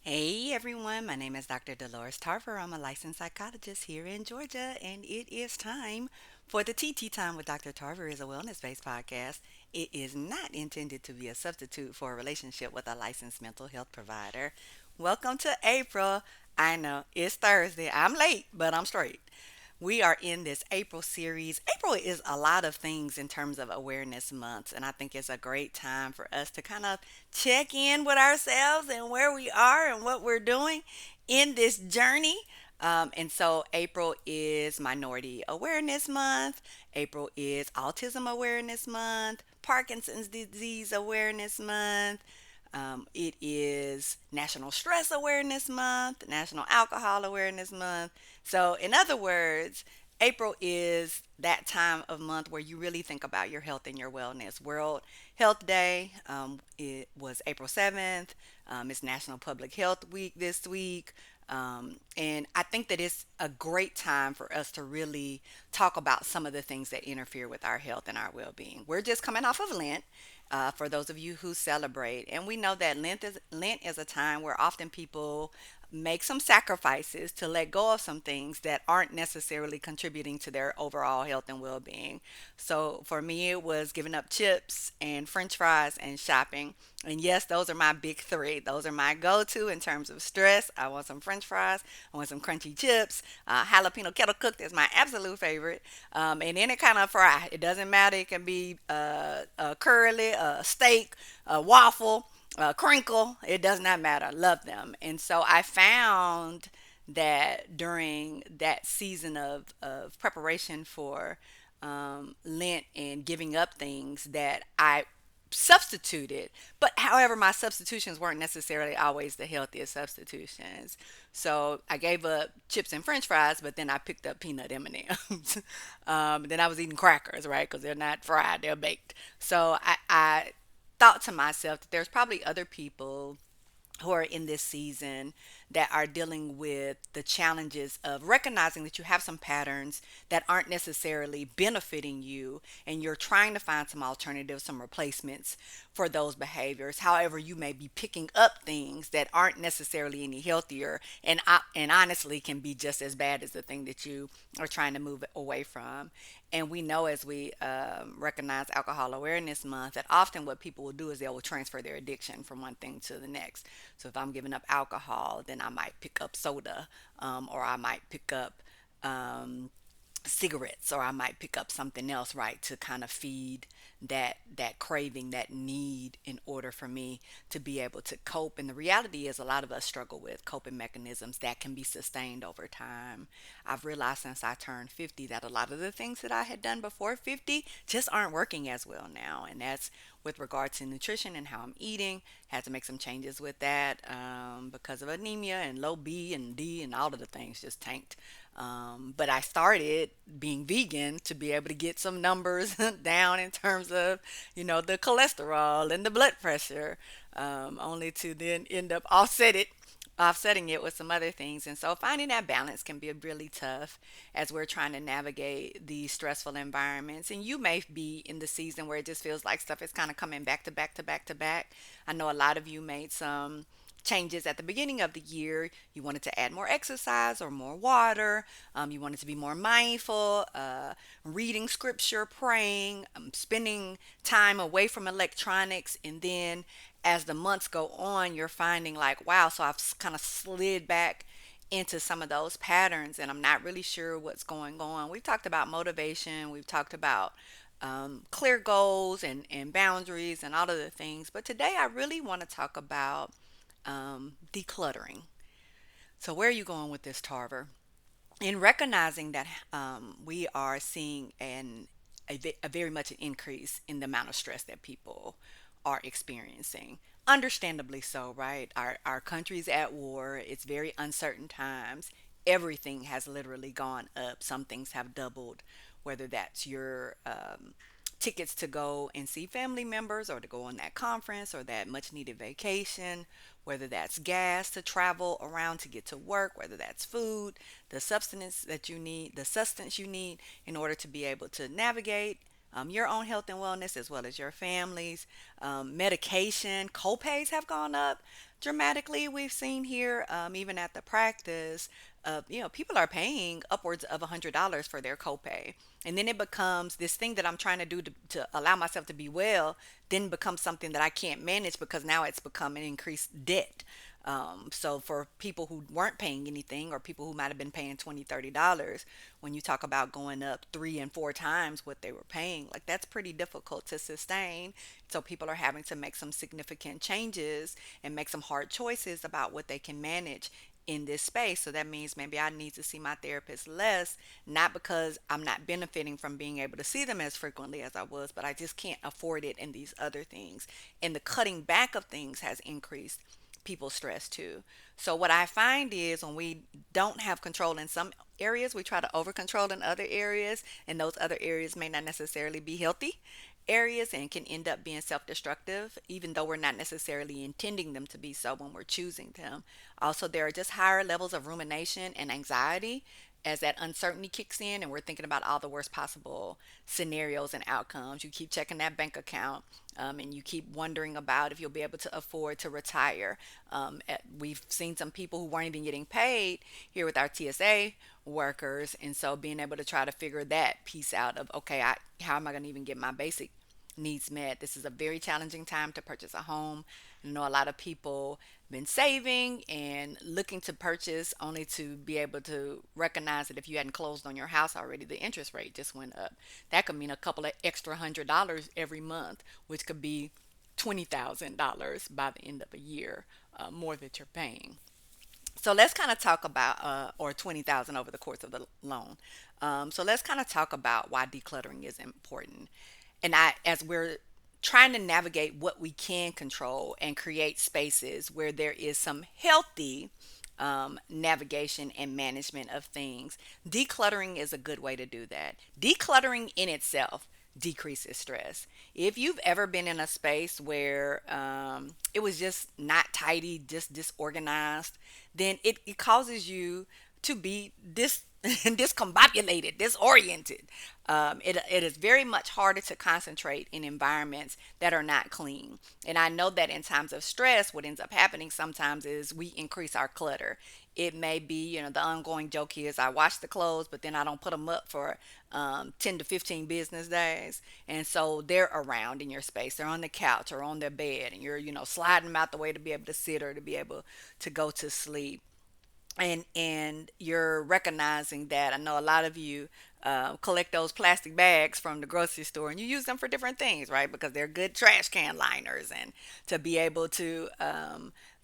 Hey everyone, my name is Dr. Dolores Tarver. I'm a licensed psychologist here in Georgia, and it is time for the TT Time with Dr. Tarver is a wellness-based podcast. It is not intended to be a substitute for a relationship with a licensed mental health provider. Welcome to April. I know it's Thursday. I'm late, but I'm straight. We are in this April series. April is a lot of things in terms of awareness months, and I think it's a great time for us to kind of check in with ourselves and where we are and what we're doing in this journey. And so April is Minority Awareness Month. April is Autism Awareness Month, Parkinson's Disease Awareness Month. It is National Stress Awareness Month, National Alcohol Awareness Month. So, in other words, April is that time of month where you really think about your health and your wellness. World Health Day, it was April 7th. It's National Public Health Week this week. And I think that it's a great time for us to really talk about some of the things that interfere with our health and our well being. We're just coming off of Lent. For those of you who celebrate, and we know that Lent is a time where often people make some sacrifices to let go of some things that aren't necessarily contributing to their overall health and well-being. So for me, it was giving up chips and french fries and shopping. And yes, those are my big three. Those are my go-to in terms of stress. I want some french fries. I want some crunchy chips. Jalapeno kettle cooked is my absolute favorite. And any kind of fry. It doesn't matter. It can be a curly, a steak, a waffle, crinkle. It does not matter. Love them. And so I found that during that season of preparation for Lent and giving up things that I substituted. But however, my substitutions weren't necessarily always the healthiest substitutions. So I gave up chips and French fries, but then I picked up peanut M&Ms. Then I was eating crackers, right? Because they're not fried; they're baked. So I thought to myself that there's probably other people who are in this season that are dealing with the challenges of recognizing that you have some patterns that aren't necessarily benefiting you and you're trying to find some alternatives, some replacements for those behaviors. However, you may be picking up things that aren't necessarily any healthier and honestly can be just as bad as the thing that you are trying to move away from. And we know as we recognize Alcohol Awareness Month that often what people will do is they will transfer their addiction from one thing to the next. So if I'm giving up alcohol, then I might pick up soda, or I might pick up um, cigarettes, or I might pick up something else, right, to kind of feed that craving, that need, in order for me to be able to cope. And the reality is a lot of us struggle with coping mechanisms that can be sustained over time. I've realized since I turned 50 that a lot of the things that I had done before 50 just aren't working as well now, and that's with regard to nutrition and how I'm eating. Had to make some changes with that because of anemia and low B and D and all of the things just tanked. But I started being vegan to be able to get some numbers down in terms of, the cholesterol and the blood pressure, only to then end up offsetting it with some other things. And so finding that balance can be really tough as we're trying to navigate these stressful environments. And you may be in the season where it just feels like stuff is kind of coming back to back to back to back. I know a lot of you made some changes at the beginning of the year. You wanted to add more exercise or more water. You wanted to be more mindful, reading scripture, praying, spending time away from electronics. And then as the months go on, you're finding like, wow, so I've kind of slid back into some of those patterns and I'm not really sure what's going on. We've talked about motivation, we've talked about clear goals and boundaries and all of the things. But today I really want to talk about decluttering. So, where are you going with this, Tarver? In recognizing that we are seeing a very much an increase in the amount of stress that people are experiencing. Understandably so, right? Our country's at war. It's very uncertain times. Everything has literally gone up. Some things have doubled, whether that's your tickets to go and see family members or to go on that conference or that much needed vacation, whether that's gas to travel around to get to work, whether that's food, the substance you need in order to be able to navigate your own health and wellness as well as your family's. Medication copays have gone up dramatically. We've seen here, even at the practice, people are paying upwards of $100 for their copay. And then it becomes this thing that I'm trying to do to allow myself to be well, then becomes something that I can't manage because now it's become an increased debt. So for people who weren't paying anything, or people who might have been paying $20, $30, when you talk about going up 3 and 4 times what they were paying, like that's pretty difficult to sustain. So people are having to make some significant changes and make some hard choices about what they can manage in this space. So that means maybe I need to see my therapist less, not because I'm not benefiting from being able to see them as frequently as I was, but I just can't afford it in these other things. And the cutting back of things has increased people's stress too. So what I find is when we don't have control in some areas, we try to over control in other areas, and those other areas may not necessarily be healthy areas and can end up being self-destructive, even though we're not necessarily intending them to be so when we're choosing them. Also, there are just higher levels of rumination and anxiety as that uncertainty kicks in, and we're thinking about all the worst possible scenarios and outcomes. You keep checking that bank account, and you keep wondering about if you'll be able to afford to retire. We've seen some people who weren't even getting paid here with our TSA workers, and so being able to try to figure that piece out of, okay, how am I going to even get my basic needs met? This is a very challenging time to purchase a home. I know a lot of people have been saving and looking to purchase, only to be able to recognize that if you hadn't closed on your house already, the interest rate just went up. That could mean a couple of extra $100 every month, which could be $20,000 by the end of a year, more that you're paying. So let's kind of talk about, or 20,000 over the course of the loan. So let's kind of talk about why decluttering is important. And as we're trying to navigate what we can control and create spaces where there is some healthy navigation and management of things, decluttering is a good way to do that. Decluttering in itself decreases stress. If you've ever been in a space where it was just not tidy, just disorganized, then it causes you to be discombobulated, disoriented. It is very much harder to concentrate in environments that are not clean. And I know that in times of stress, what ends up happening sometimes is we increase our clutter. It may be, the ongoing joke is I wash the clothes, but then I don't put them up for 10 to 15 business days. And so they're around in your space. They're on the couch or on their bed, and you're, sliding them out the way to be able to sit or to be able to go to sleep. And you're recognizing that. I know a lot of you collect those plastic bags from the grocery store, and you use them for different things, right? Because they're good trash can liners, and to be able to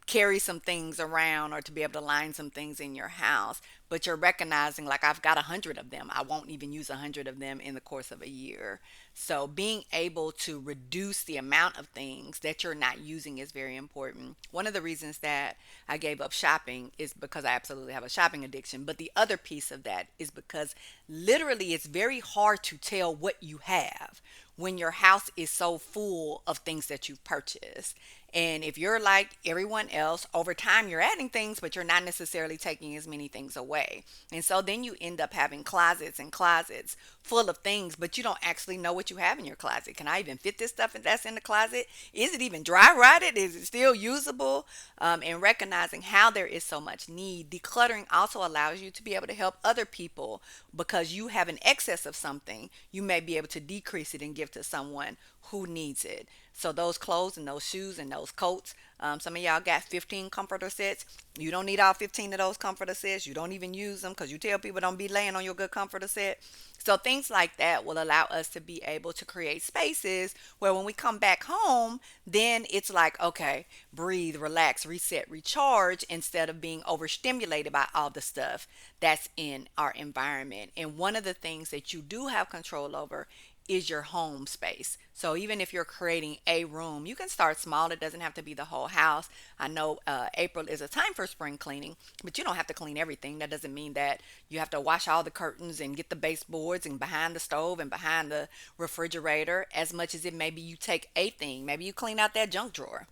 carry some things around, or to be able to line some things in your house. But you're recognizing, like, I've got 100 of them. I won't even use 100 of them in the course of a year. So being able to reduce the amount of things that you're not using is very important. One of the reasons that I gave up shopping is because I absolutely have a shopping addiction. But the other piece of that is because literally it's very hard to tell what you have when your house is so full of things that you've purchased. And if you're like everyone else, over time you're adding things, but you're not necessarily taking as many things away. And so then you end up having closets and closets full of things, but you don't actually know what you have in your closet. Can I even fit this stuff that's in the closet? Is it even dry rotted? Is it still usable? And recognizing how there is so much need. Decluttering also allows you to be able to help other people, because you have an excess of something. You may be able to decrease it and give to someone who needs it. So those clothes and those shoes and those coats, some of y'all got 15 comforter sets. You don't need all 15 of those comforter sets. You don't even use them, because you tell people don't be laying on your good comforter set. So things like that will allow us to be able to create spaces where when we come back home, then it's like, okay, breathe, relax, reset, recharge, instead of being overstimulated by all the stuff that's in our environment. And one of the things that you do have control over is your home space. So even if you're creating a room, you can start small. It doesn't have to be the whole house. I know April is a time for spring cleaning, but you don't have to clean everything. That doesn't mean that you have to wash all the curtains and get the baseboards and behind the stove and behind the refrigerator. As much as it may be, you take a thing. Maybe you clean out that junk drawer.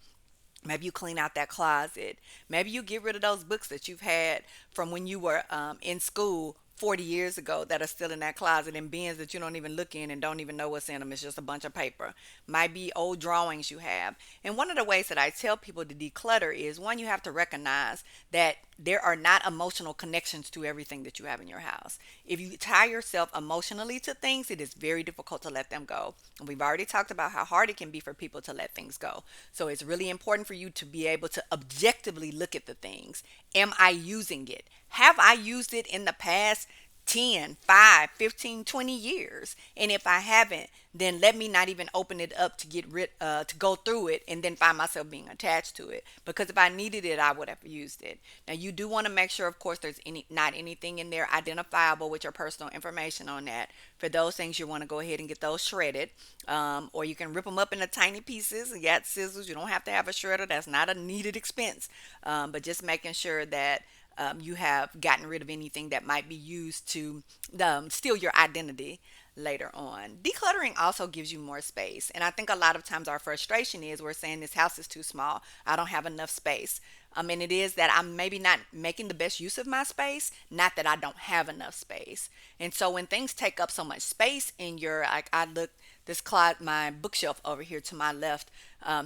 Maybe you clean out that closet. Maybe you get rid of those books that you've had from when you were in school 40 years ago that are still in that closet, in bins that you don't even look in and don't even know what's in them. It's just a bunch of paper. Might be old drawings you have. And one of the ways that I tell people to declutter is, one, you have to recognize that there are not emotional connections to everything that you have in your house. If you tie yourself emotionally to things, it is very difficult to let them go. And we've already talked about how hard it can be for people to let things go. So it's really important for you to be able to objectively look at the things. Am I using it? Have I used it in the past 10, 5, 15, 20 years? And if I haven't, then let me not even open it up to get rid to go through it and then find myself being attached to it, because if I needed it, I would have used it. Now you do want to make sure, of course, there's not anything in there identifiable with your personal information on that. For those things, you want to go ahead and get those shredded, or you can rip them up into tiny pieces. You got scissors, you don't have to have a shredder, that's not a needed expense. But just making sure that you have gotten rid of anything that might be used to steal your identity later on. Decluttering also gives you more space. And I think a lot of times our frustration is we're saying this house is too small. I don't have enough space. And it is that I'm maybe not making the best use of my space, not that I don't have enough space. And so when things take up so much space in your, like I look, this closet, my bookshelf over here to my left,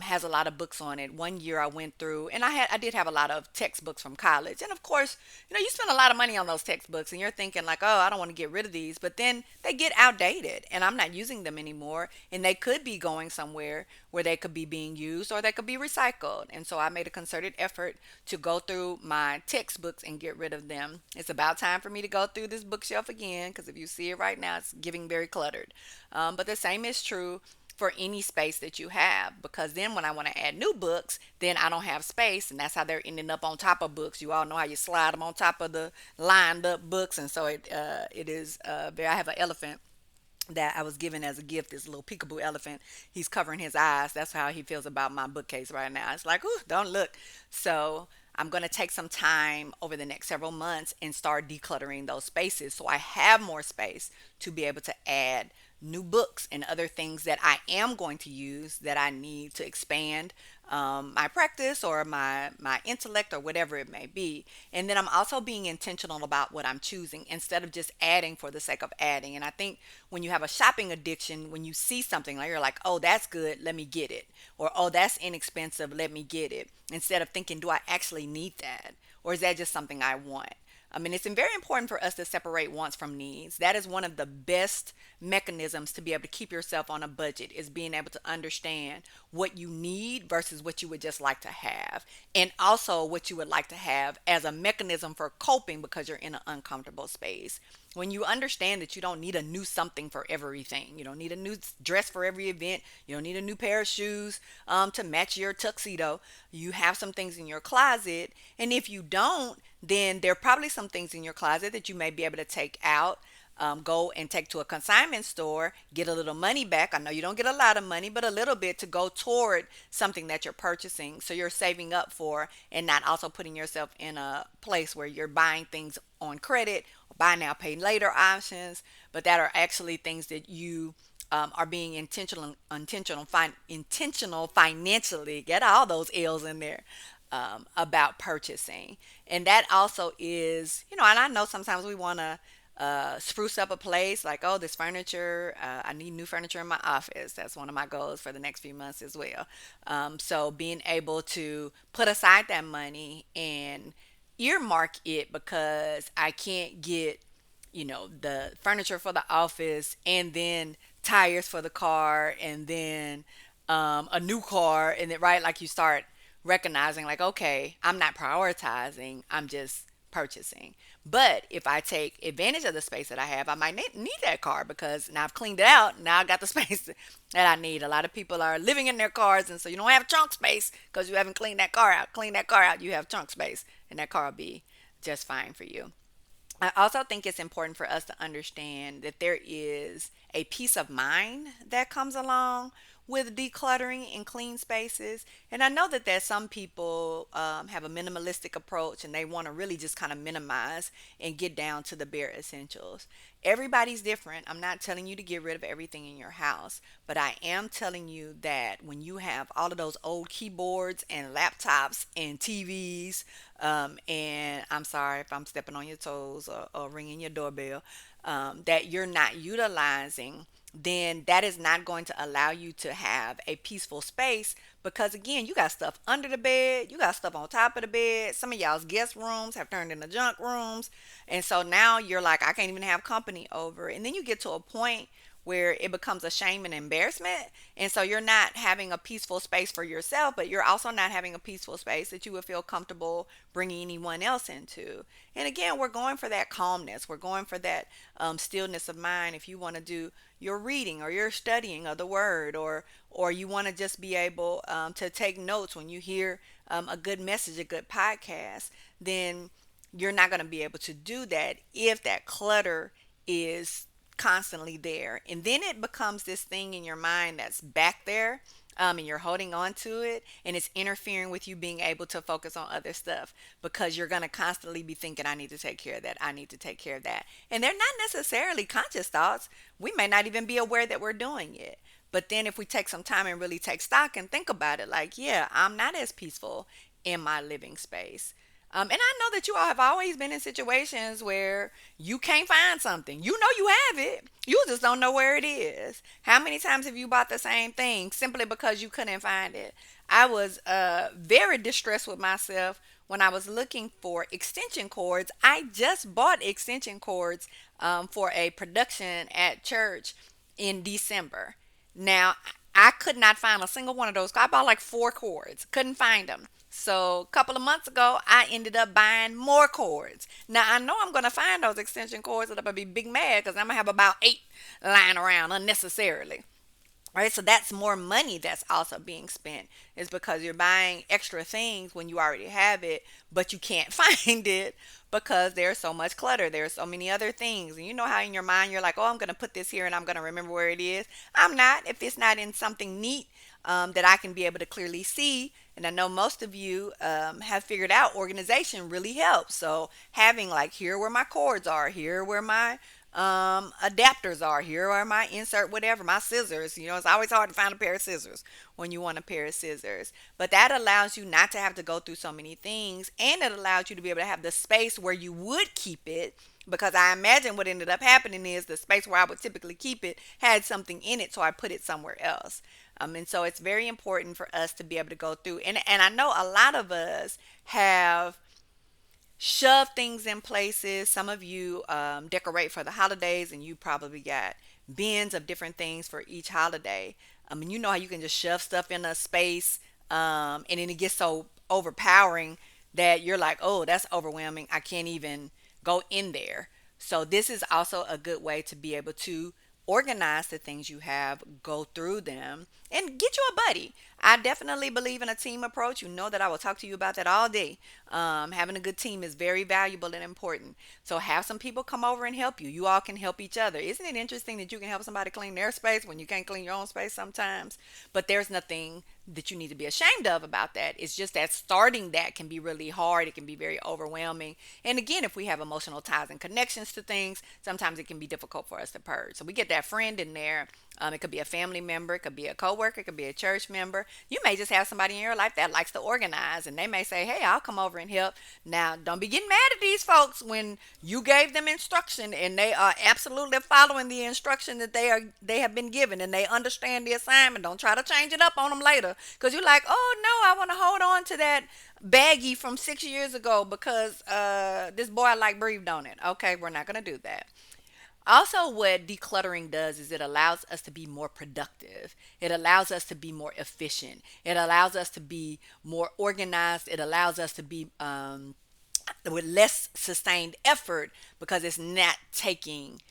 has a lot of books on it. One year I went through, and I did have a lot of textbooks from college, and of course, you spend a lot of money on those textbooks, and you're thinking like, oh, I don't want to get rid of these, but then they get outdated, and I'm not using them anymore, and they could be going somewhere where they could be being used, or they could be recycled. And so I made a concerted effort to go through my textbooks and get rid of them. It's about time for me to go through this bookshelf again, because if you see it right now, it's getting very cluttered. But the same is true for any space that you have, because then when I want to add new books, then I don't have space, and that's how they're ending up on top of books. You all know how you slide them on top of the lined up books, and so it is very. I have an elephant that I was given as a gift, this little peekaboo elephant. He's covering his eyes. That's how he feels about my bookcase right now. It's like, ooh, don't look. So I'm going to take some time over the next several months and start decluttering those spaces so I have more space to be able to add new books and other things that I am going to use that I need to expand my practice or my intellect or whatever it may be. And then I'm also being intentional about what I'm choosing instead of just adding for the sake of adding. And I think when you have a shopping addiction, when you see something like, you're like, oh, that's good, let me get it, or oh, that's inexpensive, let me get it, instead of thinking, do I actually need that, or is that just something I want? It's very important for us to separate wants from needs. That is one of the best mechanisms to be able to keep yourself on a budget, is being able to understand what you need versus what you would just like to have. And also what you would like to have as a mechanism for coping because you're in an uncomfortable space. When you understand that you don't need a new something for everything, you don't need a new dress for every event, you don't need a new pair of shoes to match your tuxedo. You have some things in your closet, and if you don't, then there are probably some things in your closet that you may be able to take out, go and take to a consignment store, get a little money back. I know you don't get a lot of money, but a little bit to go toward something that you're purchasing. So you're saving up for, and not also putting yourself in a place where you're buying things on credit, or buy now, pay later options, but that are actually things that you are being intentional financially. Get all those L's in there. About purchasing. And that also is, and I know sometimes we want to spruce up a place, like, oh, this furniture, I need new furniture in my office. That's one of my goals for the next few months as well. So being able to put aside that money and earmark it, because I can't get, the furniture for the office and then tires for the car and then a new car, and then, right, like, you start recognizing like, okay, I'm not prioritizing, I'm just purchasing. But if I take advantage of the space that I have, I might need that car, because now I've cleaned it out. Now I got the space that I need. A lot of people are living in their cars, and so you don't have trunk space because you haven't cleaned that car out. Clean that car out, you have trunk space, and that car will be just fine for you. I also think it's important for us to understand that there is a peace of mind that comes along with decluttering and clean spaces. And I know that there's some people have a minimalistic approach and they want to really just kind of minimize and get down to the bare essentials. Everybody's different. I'm not telling you to get rid of everything in your house, but I am telling you that when you have all of those old keyboards and laptops and TVs, and I'm sorry if I'm stepping on your toes or ringing your doorbell, that you're not utilizing, then that is not going to allow you to have a peaceful space because again, you got stuff under the bed, you got stuff on top of the bed. Some of y'all's guest rooms have turned into junk rooms. And so now you're like, I can't even have company over. And then you get to a point where it becomes a shame and embarrassment. And so you're not having a peaceful space for yourself, but you're also not having a peaceful space that you would feel comfortable bringing anyone else into. And again, we're going for that calmness. We're going for that stillness of mind. If you want to do your reading or your studying of the word, or you want to just be able to take notes when you hear a good message, a good podcast, then you're not going to be able to do that if that clutter is constantly there. And then it becomes this thing in your mind that's back there, and you're holding on to it, and it's interfering with you being able to focus on other stuff because you're going to constantly be thinking, I need to take care of that. I need to take care of that. And they're not necessarily conscious thoughts. We may not even be aware that we're doing it. But then if we take some time and really take stock and think about it, like, yeah, I'm not as peaceful in my living space. And I know that you all have always been in situations where you can't find something. You know you have it. You just don't know where it is. How many times have you bought the same thing simply because you couldn't find it? I was very distressed with myself when I was looking for extension cords. I just bought extension cords for a production at church in December. Now, I could not find a single one of those. I bought like four cords, couldn't find them. So a couple of months ago, I ended up buying more cords. Now I know I'm gonna find those extension cords, and I'm gonna be big mad because I'm gonna have about 8 lying around unnecessarily. Right, so that's more money that's also being spent is because you're buying extra things when you already have it, but you can't find it because there's so much clutter. There's so many other things, and you know how in your mind you're like, oh, I'm gonna put this here and I'm gonna remember where it is. I'm not if it's not in something neat that I can be able to clearly see. And I know most of you have figured out organization really helps. So having like here where my cords are, here where my adapters are, here are my insert whatever, my scissors. You know, it's always hard to find a pair of scissors when you want a pair of scissors. But that allows you not to have to go through so many things, and it allows you to be able to have the space where you would keep it. Because I imagine what ended up happening is the space where I would typically keep it had something in it, so I put it somewhere else. And so it's very important for us to be able to go through. And I know a lot of us have shove things in places. Some of you decorate for the holidays, and you probably got bins of different things for each holiday. And you know how you can just shove stuff in a space, and then it gets so overpowering that you're like, oh, that's overwhelming. I can't even go in there. So this is also a good way to be able to organize the things you have, go through them, and get you a buddy. I definitely believe in a team approach. You know that I will talk to you about that all day. Having a good team is very valuable and important. So have some people come over and help you. You all can help each other. Isn't it interesting that you can help somebody clean their space when you can't clean your own space sometimes? But there's nothing that you need to be ashamed of about that. It's just that starting that can be really hard. It can be very overwhelming. And again, if we have emotional ties and connections to things, sometimes it can be difficult for us to purge. So we get that friend in there. It could be a family member, it could be a coworker, it could be a church member. You may just have somebody in your life that likes to organize, and they may say, "Hey, I'll come over and help." Now, don't be getting mad at these folks when you gave them instruction and they are absolutely following the instruction that they have been given, and they understand the assignment. Don't try to change it up on them later because you're like, "Oh no, I want to hold on to that baggie from 6 years ago because this boy like breathed on it." Okay, we're not gonna do that. Also, what decluttering does is it allows us to be more productive. It allows us to be more efficient. It allows us to be more organized. It allows us to be with less sustained effort because it's not taking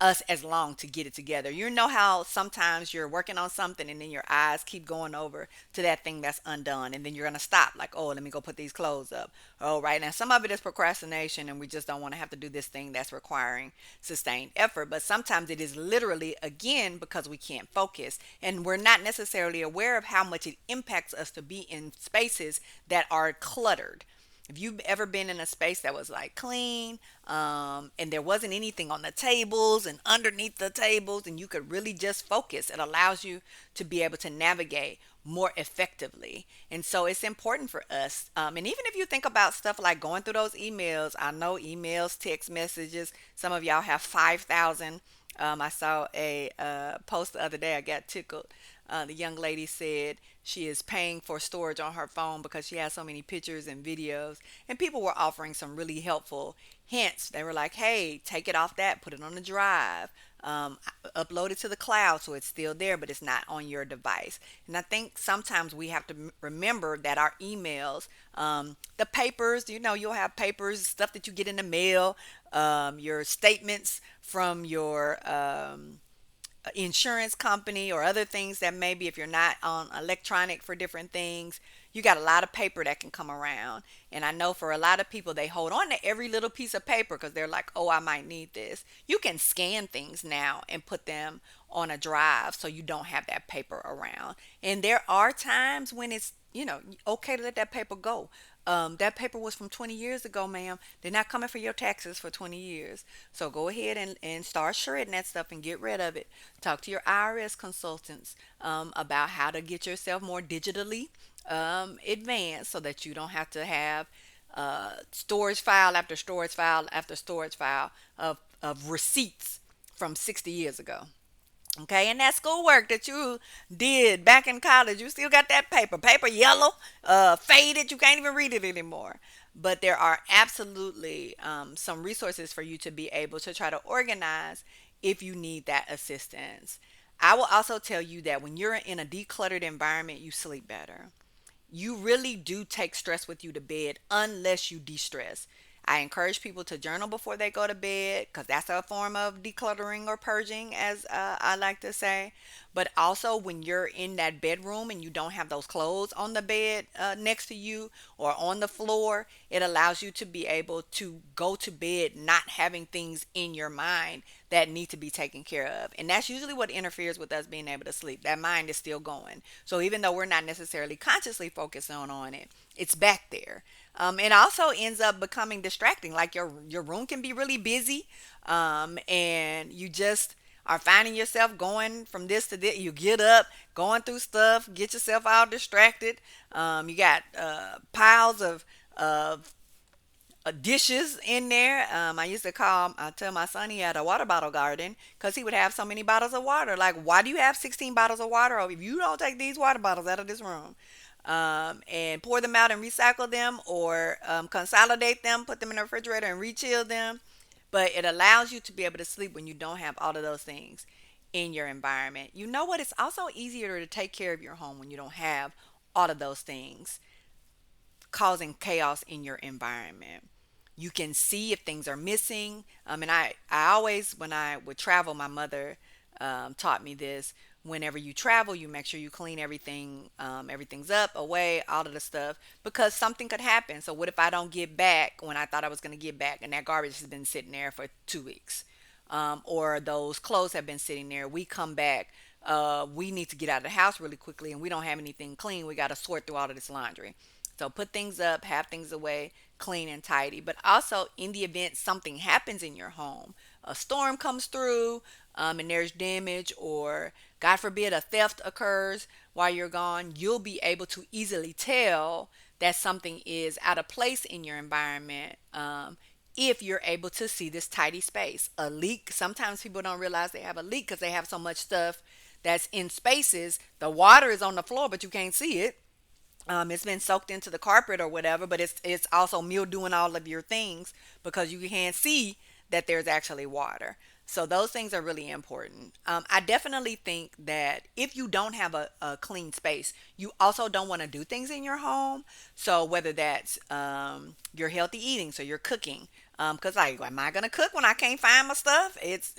us as long to get it together. You know how sometimes you're working on something and then your eyes keep going over to that thing that's undone, and then you're gonna stop like, oh, let me go put these clothes up. Oh, right now some of it is procrastination and we just don't want to have to do this thing that's requiring sustained effort. But sometimes it is literally again because we can't focus and we're not necessarily aware of how much it impacts us to be in spaces that are cluttered. If you've ever been in a space that was like clean, and there wasn't anything on the tables and underneath the tables, and you could really just focus, it allows you to be able to navigate more effectively. And so it's important for us. And even if you think about stuff like going through those emails, I know emails, text messages, some of y'all have 5,000. I saw a post the other day. I got tickled. The young lady said she is paying for storage on her phone because she has so many pictures and videos. And people were offering some really helpful hints. They were like, hey, take it off that, put it on the drive, upload it to the cloud so it's still there, but it's not on your device. And I think sometimes we have to remember that our emails, the papers, you'll have papers, stuff that you get in the mail, your statements from your insurance company or other things that maybe if you're not on electronic for different things, you got a lot of paper that can come around. And I know for a lot of people, they hold on to every little piece of paper because they're like, oh, I might need this. You can scan things now and put them on a drive so you don't have that paper around. And there are times when it's, okay to let that paper go. That paper was from 20 years ago, ma'am. They're not coming for your taxes for 20 years. So go ahead and start shredding that stuff and get rid of it. Talk to your IRS consultants about how to get yourself more digitally advanced so that you don't have to have storage file after storage file after storage file of receipts from 60 years ago. Okay, and that schoolwork that you did back in college, you still got that paper yellow, faded, you can't even read it anymore. But there are absolutely some resources for you to be able to try to organize if you need that assistance. I will also tell you that when you're in a decluttered environment, you sleep better. You really do take stress with you to bed unless you de-stress. I encourage people to journal before they go to bed because that's a form of decluttering or purging, as I like to say. But also, when you're in that bedroom and you don't have those clothes on the bed next to you or on the floor, it allows you to be able to go to bed not having things in your mind that need to be taken care of. And that's usually what interferes with us being able to sleep. That mind is still going. So even though we're not necessarily consciously focused on it, it's back there. It also ends up becoming distracting. Like your room can be really busy, and you just are finding yourself going from this to this. You get up, going through stuff, get yourself all distracted. You got piles of dishes in there. I used to I tell my son he had a water bottle garden because he would have so many bottles of water. Like, why do you have 16 bottles of water if you don't take these water bottles out of this room? And pour them out and recycle them or consolidate them, put them in the refrigerator and rechill them. But it allows you to be able to sleep when you don't have all of those things in your environment. You know what? It's also easier to take care of your home when you don't have all of those things causing chaos in your environment. You can see if things are missing. And I always, when I would travel, my mother taught me this. Whenever you travel, you make sure you clean everything, everything's up, away, all of the stuff, because something could happen. So what if I don't get back when I thought I was going to get back, and that garbage has been sitting there for 2 weeks, or those clothes have been sitting there. We come back, we need to get out of the house really quickly, and we don't have anything clean. We got to sort through all of this laundry. So put things up, have things away, clean and tidy. But also, in the event something happens in your home, a storm comes through, and there's damage, or God forbid a theft occurs while you're gone, you'll be able to easily tell that something is out of place in your environment. If you're able to see this tidy space, a leak. Sometimes people don't realize they have a leak because they have so much stuff that's in spaces. The water is on the floor, but you can't see it. It's been soaked into the carpet or whatever, but it's also mildewing all of your things because you can't see that there's actually water. So those things are really important. I definitely think that if you don't have a clean space, you also don't want to do things in your home. So whether that's your healthy eating, so you're cooking, because like, am I gonna cook when I can't find my stuff? It's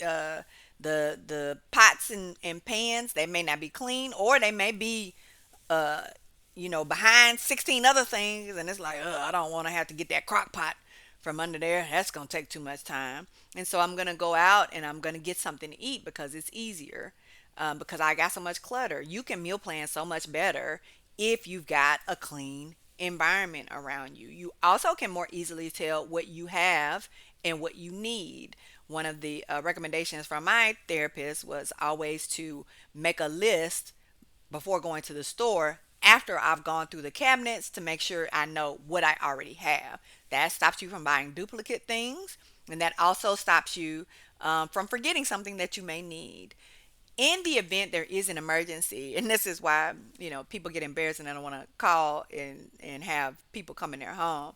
the pots and pans. They may not be clean, or they may be uh, behind 16 other things, and it's like, I don't want to have to get that crock pot from under there. That's going to take too much time. And so I'm going to go out and I'm going to get something to eat because it's easier, because I got so much clutter. You can meal plan so much better if you've got a clean environment around you. You also can more easily tell what you have and what you need. One of the recommendations from my therapist was always to make a list before going to the store after I've gone through the cabinets to make sure I know what I already have. That stops you from buying duplicate things, and that also stops you from forgetting something that you may need. In the event there is an emergency, and this is why people get embarrassed and they don't want to call and have people come in their home.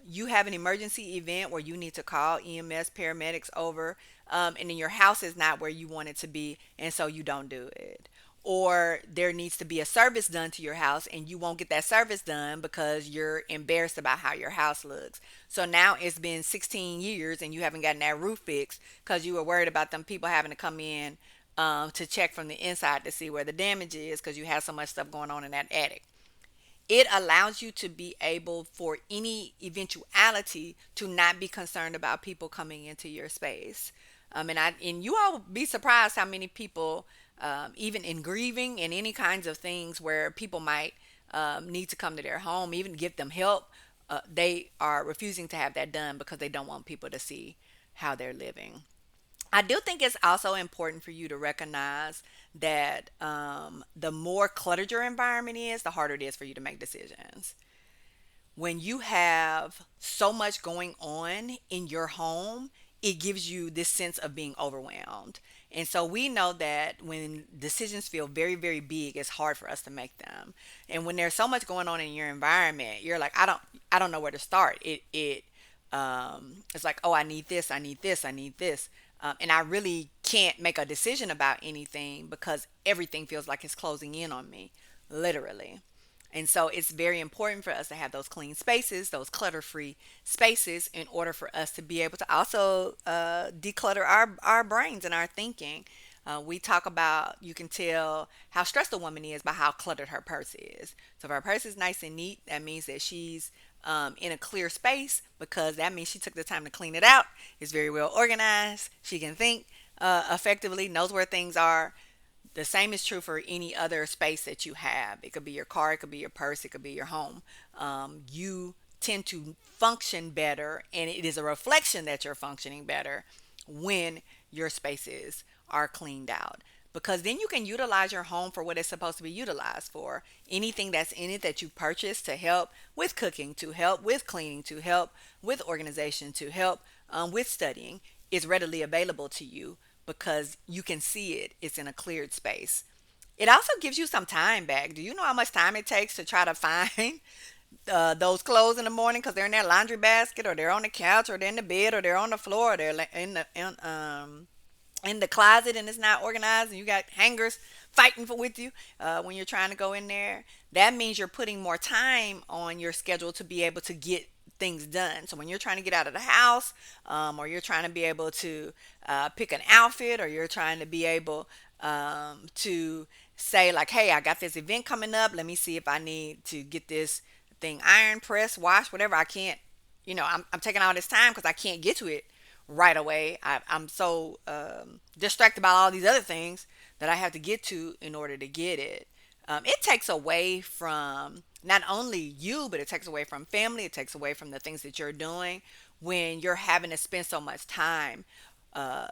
You have an emergency event where you need to call EMS paramedics over, and then your house is not where you want it to be, and so you don't do it. Or there needs to be a service done to your house and you won't get that service done because you're embarrassed about how your house looks. So now it's been 16 years and you haven't gotten that roof fixed because you were worried about them people having to come in to check from the inside to see where the damage is because you have so much stuff going on in that attic. It allows you to be able, for any eventuality, to not be concerned about people coming into your space. And you all be surprised how many people, even in grieving and any kinds of things where people might need to come to their home, even give them help, they are refusing to have that done because they don't want people to see how they're living. I do think it's also important for you to recognize that the more cluttered your environment is, the harder it is for you to make decisions. When you have so much going on in your home, it gives you this sense of being overwhelmed. And so we know that when decisions feel very, very big, it's hard for us to make them. And when there's so much going on in your environment, you're like, I don't know where to start. It's like, oh, I need this, I need this, I need this. And I really can't make a decision about anything because everything feels like it's closing in on me, literally. And so it's very important for us to have those clean spaces, those clutter free spaces, in order for us to be able to also declutter our brains and our thinking. We talk about, you can tell how stressed a woman is by how cluttered her purse is. So if her purse is nice and neat, that means that she's in a clear space, because that means she took the time to clean it out. It's very well organized. She can think effectively, knows where things are. The same is true for any other space that you have. It could be your car, it could be your purse, it could be your home. You tend to function better, and it is a reflection that you're functioning better when your spaces are cleaned out. Because then you can utilize your home for what it's supposed to be utilized for. Anything that's in it that you purchase to help with cooking, to help with cleaning, to help with organization, to help with studying is readily available to you because you can see it. It's in a cleared space. It also gives you some time back. Do you know how much time it takes to try to find those clothes in the morning because they're in their laundry basket, or they're on the couch, or they're in the bed, or they're on the floor, or they're in the closet and it's not organized, and you got hangers fighting for with you when you're trying to go in there? That means you're putting more time on your schedule to be able to get things done. So when you're trying to get out of the house, or you're trying to be able to pick an outfit, or you're trying to be able to say like, hey, I got this event coming up, let me see if I need to get this thing iron, press, wash, whatever. I can't, I'm taking all this time because I can't get to it right away. I'm so distracted by all these other things that I have to get to in order to get it. It takes away from not only you, but it takes away from family. It takes away from the things that you're doing when you're having to spend so much time uh,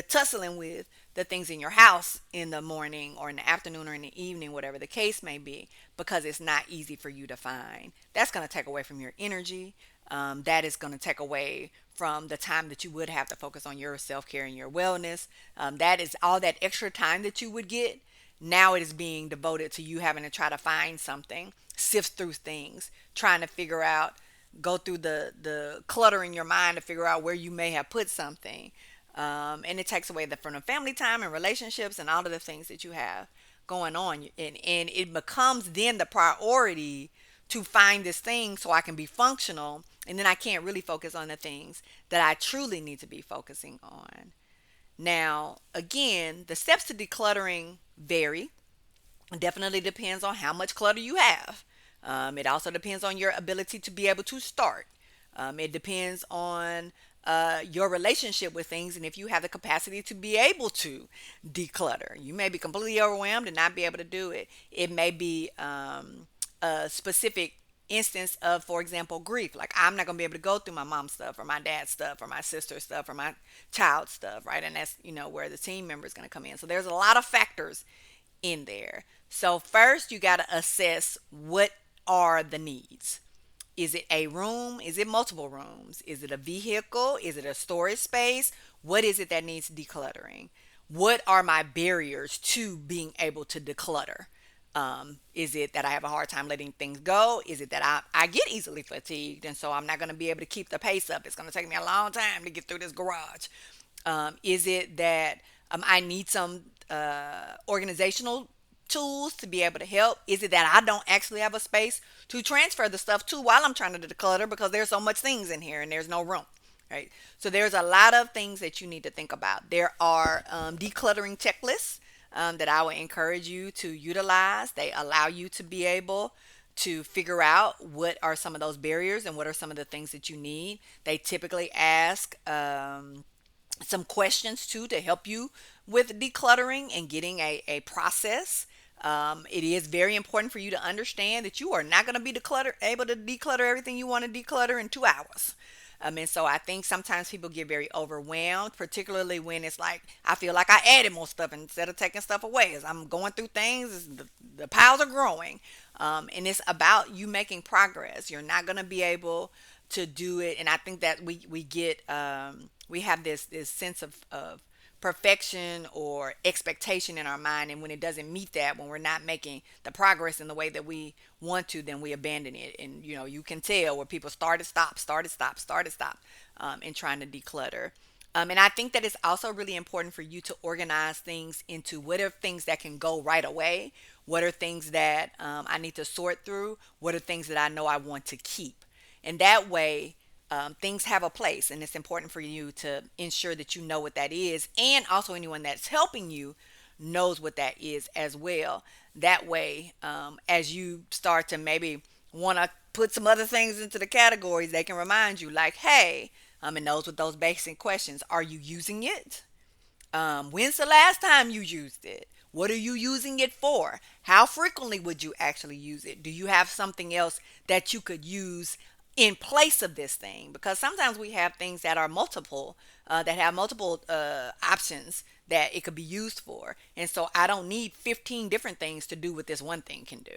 tussling with the things in your house in the morning or in the afternoon or in the evening, whatever the case may be, because it's not easy for you to find. That's going to take away from your energy. That is going to take away from the time that you would have to focus on your self care and your wellness. That is all that extra time that you would get. Now it is being devoted to you having to try to find something, sift through things, trying to figure out. go through the clutter in your mind to figure out where you may have put something. And it takes away from the family time and relationships and all of the things that you have going on. And it becomes then the priority to find this thing so I can be functional. And then I can't really focus on the things that I truly need to be focusing on. Now, again, the steps to decluttering vary. It definitely depends on how much clutter you have. It also depends on your ability to be able to start. It depends on your relationship with things and if you have the capacity to be able to declutter. You may be completely overwhelmed and not be able to do it. It may be a specific instance of, for example, grief. Like, I'm not going to be able to go through my mom's stuff or my dad's stuff or my sister's stuff or my child's stuff, right? And that's, where the team member is going to come in. So there's a lot of factors in there. So first you got to assess what are the needs. Is it a room? Is it multiple rooms? Is it a vehicle? Is it a storage space? What is it that needs decluttering? What are my barriers to being able to declutter? Is it that I have a hard time letting things go? Is it that I get easily fatigued and so I'm not going to be able to keep the pace up? It's going to take me a long time to get through this garage. Is it that I need some organizational tools to be able to help? Is it that I don't actually have a space to transfer the stuff to while I'm trying to declutter because there's so much things in here and there's no room? Right. So there's a lot of things that you need to think about. There are decluttering checklists that I would encourage you to utilize. They allow you to be able to figure out what are some of those barriers and what are some of the things that you need. They typically ask some questions too to help you with decluttering and getting a process. It is very important for you to understand that you are not going to be able to declutter everything you want to declutter in 2 hours. And so I think sometimes people get very overwhelmed, particularly when it's like, I feel like I added more stuff instead of taking stuff away. As I'm going through things, the piles are growing. And it's about you making progress. You're not going to be able to do it. And I think that we get, we have this sense of perfection or expectation in our mind, and when it doesn't meet that, when we're not making the progress in the way that we want to, then we abandon it. And you can tell where people started stop in trying to declutter. And I think that it's also really important for you to organize things into what are things that can go right away, what are things that I need to sort through, what are things that I know I want to keep. And that way, things have a place, and it's important for you to ensure that you know what that is, and also anyone that's helping you knows what that is as well. That way, as you start to maybe want to put some other things into the categories, they can remind you, like, hey, and those with those basic questions: are you using it? When's the last time you used it? What are you using it for? How frequently would you actually use it? Do you have something else that you could use in place of this thing? Because sometimes we have things that are multiple, that have multiple options that it could be used for. And so I don't need 15 different things to do what this one thing can do.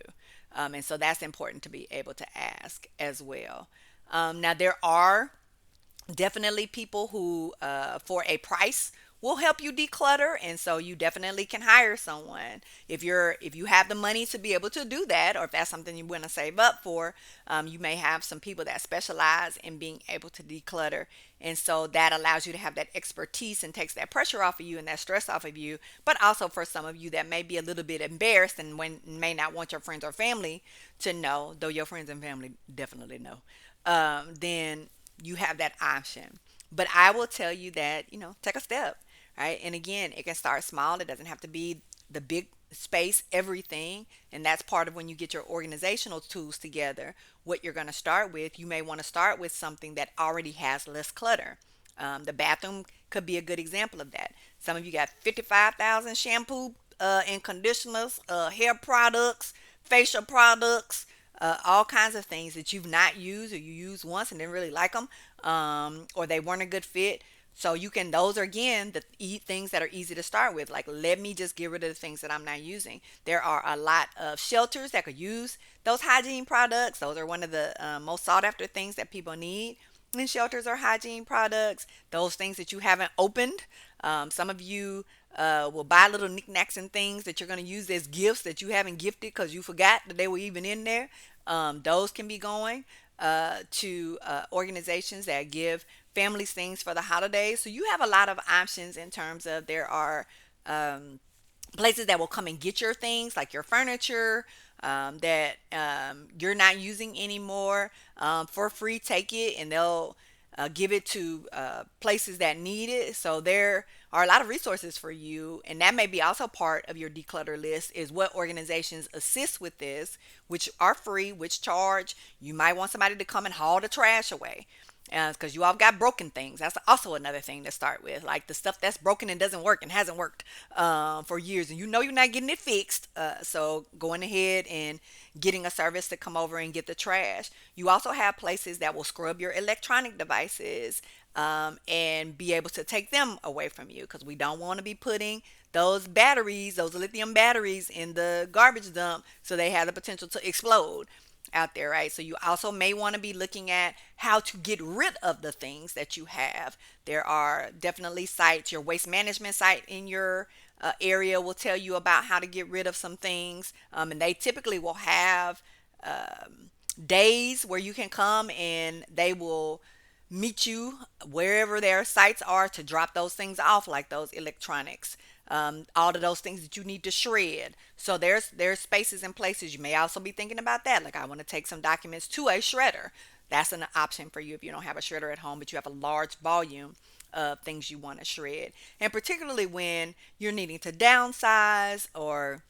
And so that's important to be able to ask as well. Now, there are definitely people who for a price will help you declutter, and so you definitely can hire someone if you have the money to be able to do that, or if that's something you want to save up for. You may have some people that specialize in being able to declutter, and so that allows you to have that expertise and takes that pressure off of you and that stress off of you. But also for some of you that may be a little bit embarrassed and may not want your friends or family to know, though your friends and family definitely know, then you have that option. But I will tell you that, take a step, right? And again, it can start small. It doesn't have to be the big space, everything. And that's part of when you get your organizational tools together, what you're going to start with. You may want to start with something that already has less clutter. The bathroom could be a good example of that. Some of you got 55,000 shampoo and conditioners, hair products, facial products, all kinds of things that you've not used or you used once and didn't really like them, or they weren't a good fit. So those are again the things that are easy to start with. Like, let me just get rid of the things that I'm not using. There are a lot of shelters that could use those hygiene products. Those are one of the most sought after things that people need. And shelters are hygiene products, those things that you haven't opened. Some of you will buy little knickknacks and things that you're going to use as gifts that you haven't gifted because you forgot that they were even in there. Those can be going. to organizations that give families things for the holidays. So you have a lot of options in terms of there are places that will come and get your things, like your furniture that you're not using anymore, for free. Take it and they'll give it to places that need it. So there are a lot of resources for you, and that may be also part of your declutter list, is what organizations assist with this, which are free, which charge. You might want somebody to come and haul the trash away, because you all got broken things. That's also another thing to start with, like the stuff that's broken and doesn't work and hasn't worked for years, and you know you're not getting it fixed. So going ahead and getting a service to come over and get the trash. You also have places that will scrub your electronic devices, and be able to take them away from you, because we don't want to be putting those batteries, those lithium batteries, in the garbage dump so they have the potential to explode out there, right? So you also may want to be looking at how to get rid of the things that you have. There are definitely sites, your waste management site in your area will tell you about how to get rid of some things. And they typically will have days where you can come and they will meet you wherever their sites are to drop those things off, like those electronics, all of those things that you need to shred. So there's spaces and places. You may also be thinking about that, like, I want to take some documents to a shredder. That's an option for you if you don't have a shredder at home, but you have a large volume of things you want to shred. And particularly when you're needing to downsize, or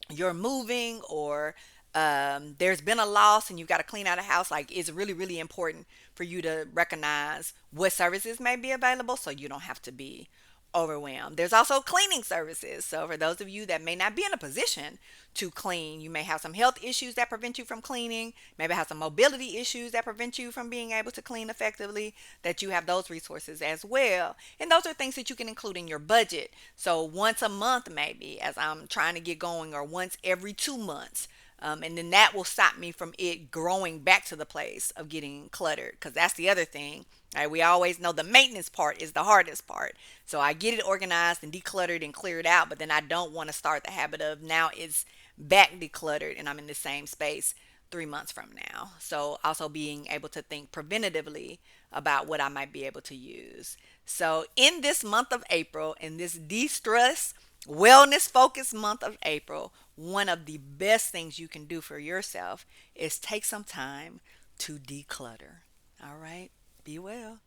you're moving, or there's been a loss and you've got to clean out a house, like, it's really, really important for you to recognize what services may be available so you don't have to be overwhelmed. There's also cleaning services. So for those of you that may not be in a position to clean, you may have some health issues that prevent you from cleaning, maybe have some mobility issues that prevent you from being able to clean effectively, that you have those resources as well. And those are things that you can include in your budget. So once a month, maybe, as I'm trying to get going, or once every 2 months. And then that will stop me from it growing back to the place of getting cluttered, because that's the other thing. Right? We always know the maintenance part is the hardest part. So I get it organized and decluttered and cleared out, but then I don't want to start the habit of, now it's back decluttered and I'm in the same space 3 months from now. So also being able to think preventatively about what I might be able to use. So in this month of April, in this de-stress, wellness focused month of April, one of the best things you can do for yourself is take some time to declutter. All right, be well.